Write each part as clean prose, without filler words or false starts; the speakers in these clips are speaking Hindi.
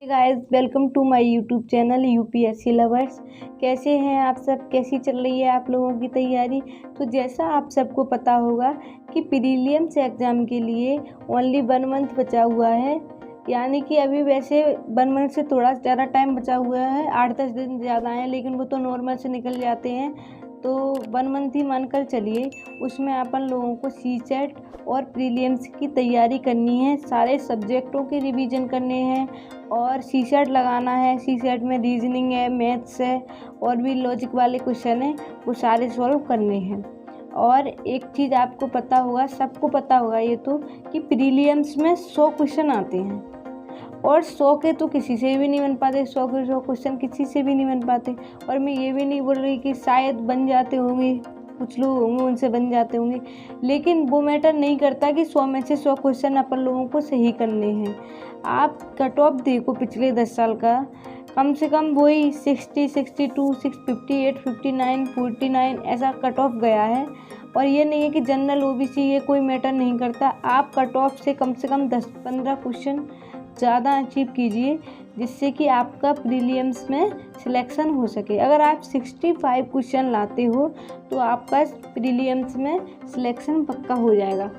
Guys, welcome to my YouTube channel UPSC lovers. कैसे हैं आप सब? कैसी चल रही है आप लोगों की तैयारी? तो जैसा आप सबको पता होगा कि प्रीलिम्स एग्ज़ाम के लिए ओनली 1 मंथ बचा हुआ है। यानी कि अभी वैसे 1 मंथ से थोड़ा ज़्यादा टाइम बचा हुआ है, 8-10 दिन ज़्यादा हैं, लेकिन वो तो नॉर्मल से निकल जाते हैं। तो 1 मंथ ही मानकर चलिए। उसमें अपन लोगों को सीसेट और प्रीलिम्स की तैयारी करनी है, सारे सब्जेक्टों के रिवीजन करने हैं और सीसेट लगाना है। सीसेट में रीजनिंग है, मैथ्स है और भी लॉजिक वाले क्वेश्चन हैं, वो सारे सॉल्व करने हैं। और एक चीज़ आपको पता होगा, सबको पता होगा ये तो, कि प्रीलिम्स में 100 क्वेश्चन आते हैं और 100 के तो किसी से भी नहीं बन पाते। 100 के 100 क्वेश्चन किसी से भी नहीं बन पाते। और मैं ये भी नहीं बोल रही कि शायद बन जाते होंगे, कुछ लोग होंगे उनसे बन जाते होंगे, लेकिन वो मैटर नहीं करता कि 100 में से 100 क्वेश्चन अपन लोगों को सही करने हैं। आप कट ऑफ देखो पिछले 10 साल का, कम से कम वही 60, 62, 658, 59, 49 ऐसा कट ऑफ गया है। और ये नहीं है कि जनरल ओबीसी, ये कोई मैटर नहीं करता। आप कट ऑफ से कम 10-15 क्वेश्चन ज़्यादा अचीव कीजिए, जिससे कि आपका प्रीलिम्स में सिलेक्शन हो सके। अगर आप 65 क्वेश्चन लाते हो तो आपका प्रीलिम्स में सिलेक्शन पक्का हो जाएगा।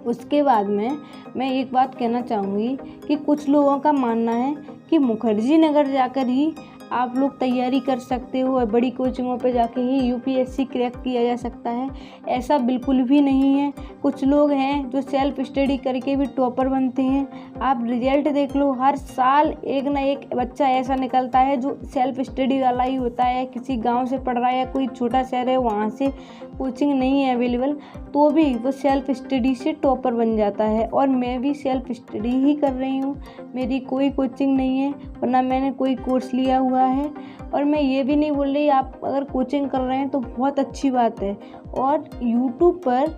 उसके बाद में मैं एक बात कहना चाहूँगी कि कुछ लोगों का मानना है कि मुखर्जी नगर जाकर ही आप लोग तैयारी कर सकते हो और बड़ी कोचिंगों पे जाके ही यूपीएससी क्रैक किया जा सकता है। ऐसा बिल्कुल भी नहीं है। कुछ लोग हैं जो सेल्फ स्टडी करके भी टॉपर बनते हैं। आप रिजल्ट देख लो, हर साल एक ना एक बच्चा ऐसा निकलता है जो सेल्फ स्टडी वाला ही होता है। किसी गांव से पढ़ रहा है या कोई छोटा शहर है, वहाँ से कोचिंग नहीं है अवेलेबल, तो भी वो सेल्फ स्टडी से टॉपर बन जाता है। और मैं भी सेल्फ स्टडी ही कर रही हूँ, मेरी कोई कोचिंग नहीं है और ना मैंने कोई कोर्स लिया हुआ है। और मैं ये भी नहीं बोल रही, आप अगर कोचिंग कर रहे हैं तो बहुत अच्छी बात है। और यूट्यूब पर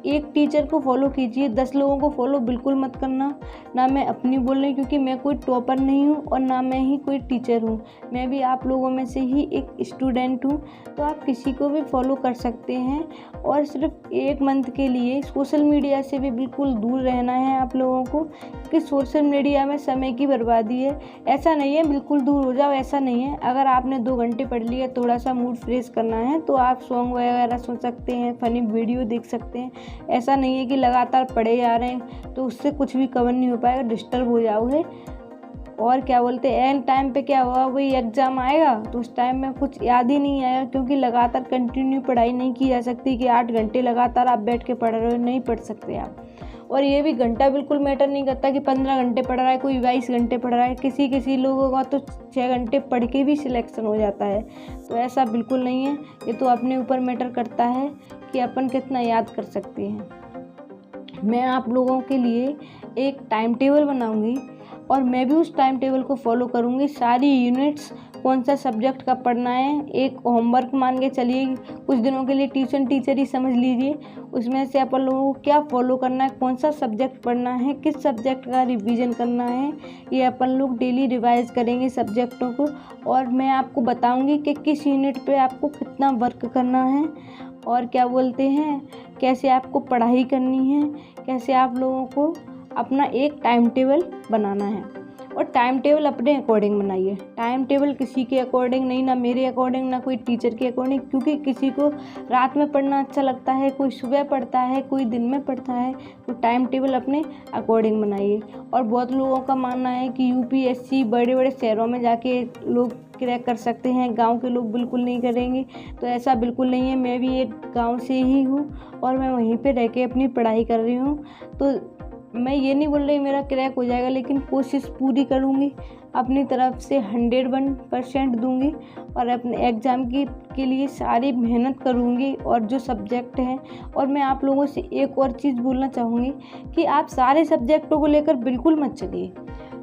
एक टीचर को फॉलो कीजिए, 10 लोगों को फॉलो बिल्कुल मत करना। ना मैं अपनी बोल रही, क्योंकि मैं कोई टॉपर नहीं हूँ और ना मैं ही कोई टीचर हूँ, मैं भी आप लोगों में से ही एक स्टूडेंट हूँ। तो आप किसी को भी फॉलो कर सकते हैं। और सिर्फ 1 मंथ के लिए सोशल मीडिया से भी बिल्कुल दूर रहना है आप लोगों को, क्योंकि सोशल मीडिया में समय की बर्बादी है। ऐसा नहीं है बिल्कुल दूर हो जाओ, ऐसा नहीं है। अगर आपने 2 घंटे पढ़ लिया, थोड़ा सा मूड फ्रेश करना है, तो आप सॉन्ग वगैरह सुन सकते हैं, फनी वीडियो देख सकते हैं। ऐसा नहीं है कि लगातार पढ़े जा रहे हैं तो उससे कुछ भी कवर नहीं हो पाएगा, डिस्टर्ब हो जाओगे। और क्या बोलते हैं, एंड टाइम पे क्या हुआ, वही एग्ज़ाम आएगा तो उस टाइम में कुछ याद ही नहीं आएगा, क्योंकि लगातार कंटिन्यू पढ़ाई नहीं की जा सकती कि 8 घंटे लगातार आप बैठ के पढ़ रहे हो, नहीं पढ़ सकते आप। और ये भी घंटा बिल्कुल मैटर नहीं करता कि 15 घंटे पढ़ रहा है, कोई 22 घंटे पढ़ रहा है। किसी लोगों का तो 6 घंटे पढ़ के भी सिलेक्शन हो जाता है। तो ऐसा बिल्कुल नहीं है, ये तो अपने ऊपर मैटर करता है कि अपन कितना याद कर सकते हैं। मैं आप लोगों के लिए एक टाइम टेबल बनाऊंगी और मैं भी उस टाइम टेबल को फॉलो करूंगी। सारी यूनिट्स, कौन सा सब्जेक्ट का पढ़ना है, एक होमवर्क मान के चलिए, कुछ दिनों के लिए ट्यूशन टीचर ही समझ लीजिए। उसमें से अपन लोगों को क्या फॉलो करना है, कौन सा सब्जेक्ट पढ़ना है, किस सब्जेक्ट का रिवीजन करना है, ये अपन लोग डेली रिवाइज करेंगे सब्जेक्टों को। और मैं आपको बताऊंगी कि किस यूनिट पे आपको कितना वर्क करना है और क्या बोलते हैं, कैसे आपको पढ़ाई करनी है, कैसे आप लोगों को अपना एक टाइम टेबल बनाना है। और टाइम टेबल अपने अकॉर्डिंग बनाइए, टाइम टेबल किसी के अकॉर्डिंग नहीं, ना मेरे अकॉर्डिंग, ना कोई टीचर के अकॉर्डिंग। क्योंकि किसी को रात में पढ़ना अच्छा लगता है, कोई सुबह पढ़ता है, कोई दिन में पढ़ता है। तो टाइम टेबल अपने अकॉर्डिंग बनाइए। और बहुत लोगों का मानना है कि यूपीएससी बड़े बड़े शहरों में जाके लोग क्रैक कर सकते हैं, गांव के लोग बिल्कुल नहीं करेंगे। तो ऐसा बिल्कुल नहीं है। मैं भी एक गांव से ही हूँ और मैं वहीं पे रह के अपनी पढ़ाई कर रही हूँ। तो मैं ये नहीं बोल रही मेरा क्रैक हो जाएगा, लेकिन कोशिश पूरी करूँगी, अपनी तरफ से 101% दूंगी और अपने एग्ज़ाम के लिए सारी मेहनत करूँगी। और जो सब्जेक्ट हैं, और मैं आप लोगों से एक और चीज़ बोलना चाहूँगी कि आप सारे सब्जेक्टों को लेकर बिल्कुल मत चलिए।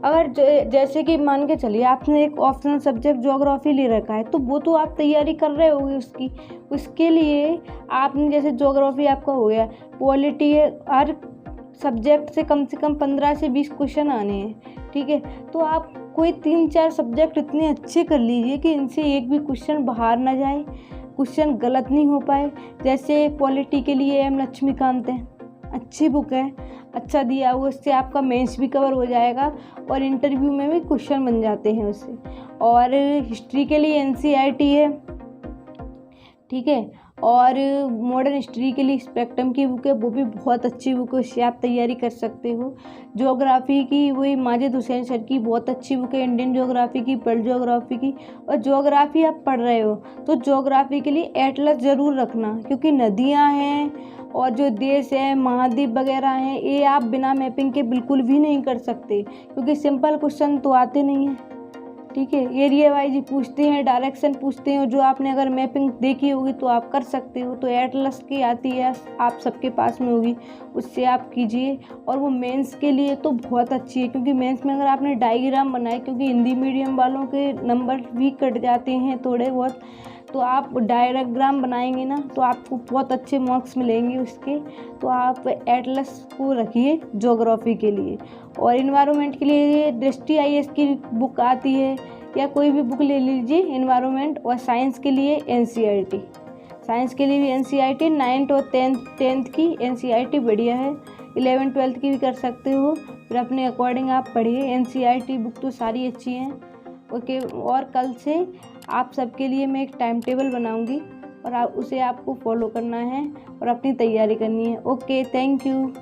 अगर जैसे कि मान के चलिए आपने एक ऑप्शनल सब्जेक्ट ज्योग्राफी ले रखा है, तो वो तो आप तैयारी कर रहे होगे उसकी, उसके लिए आपने जैसे ज्योग्राफी आपका हो गया, पॉलिटी है, हर सब्जेक्ट से कम 15 से 20 क्वेश्चन आने हैं, ठीक है। तो आप कोई 3-4 सब्जेक्ट इतने अच्छे कर लीजिए कि इनसे एक भी क्वेश्चन बाहर ना जाए, क्वेश्चन गलत नहीं हो पाए। जैसे पॉलिटी के लिए एम लक्ष्मीकांत है, अच्छी बुक है, अच्छा दिया हुआ, उससे आपका मेंस भी कवर हो जाएगा और इंटरव्यू में भी क्वेश्चन बन जाते हैं उससे। और हिस्ट्री के लिए एनसीईआरटी है, ठीक है। और मॉडर्न हिस्ट्री के लिए स्पेक्ट्रम की बुक है, वो भी बहुत अच्छी बुक है, उससे आप तैयारी कर सकते हो। ज्योग्राफी की वही माजिद हुसैन सर की बहुत अच्छी बुक है, इंडियन ज्योग्राफी की, वर्ल्ड ज्योग्राफी की। और ज्योग्राफी आप पढ़ रहे हो तो ज्योग्राफी के लिए एटलस ज़रूर रखना, क्योंकि नदियाँ हैं और जो देश है, महाद्वीप वगैरह हैं, ये आप बिना मैपिंग के बिल्कुल भी नहीं कर सकते, क्योंकि सिंपल क्वेश्चन तो आते नहीं हैं, ठीक है। एरिया वाइज पूछते हैं, डायरेक्शन पूछते हैं, जो आपने अगर मैपिंग देखी होगी तो आप कर सकते हो। तो एटलस की आती है, आप सबके पास में होगी, उससे आप कीजिए। और वो मेंस के लिए तो बहुत अच्छी है, क्योंकि मेंस में अगर आपने डायग्राम बनाए, क्योंकि हिंदी मीडियम वालों के नंबर भी कट जाते हैं थोड़े बहुत, तो आप डायग्राम बनाएंगे ना तो आपको बहुत अच्छे मार्क्स मिलेंगे उसके। तो आप एटलस को रखिए ज्योग्राफी के लिए। और इन्वायरमेंट के लिए दृष्टि आईएएस की बुक आती है, या कोई भी बुक ले लीजिए इन्वायरमेंट। और साइंस के लिए एनसीईआरटी, साइंस के लिए भी एनसीईआरटी 9th और 10th की एनसीईआरटी बढ़िया है। 11th 12th की भी कर सकते हो, फिर अपने अकॉर्डिंग आप पढ़िए। एनसीईआरटी बुक तो सारी अच्छी हैं, ओके। और कल से आप सबके लिए मैं एक टाइम टेबल बनाऊंगी और उसे आपको फॉलो करना है और अपनी तैयारी करनी है। Okay, thank you.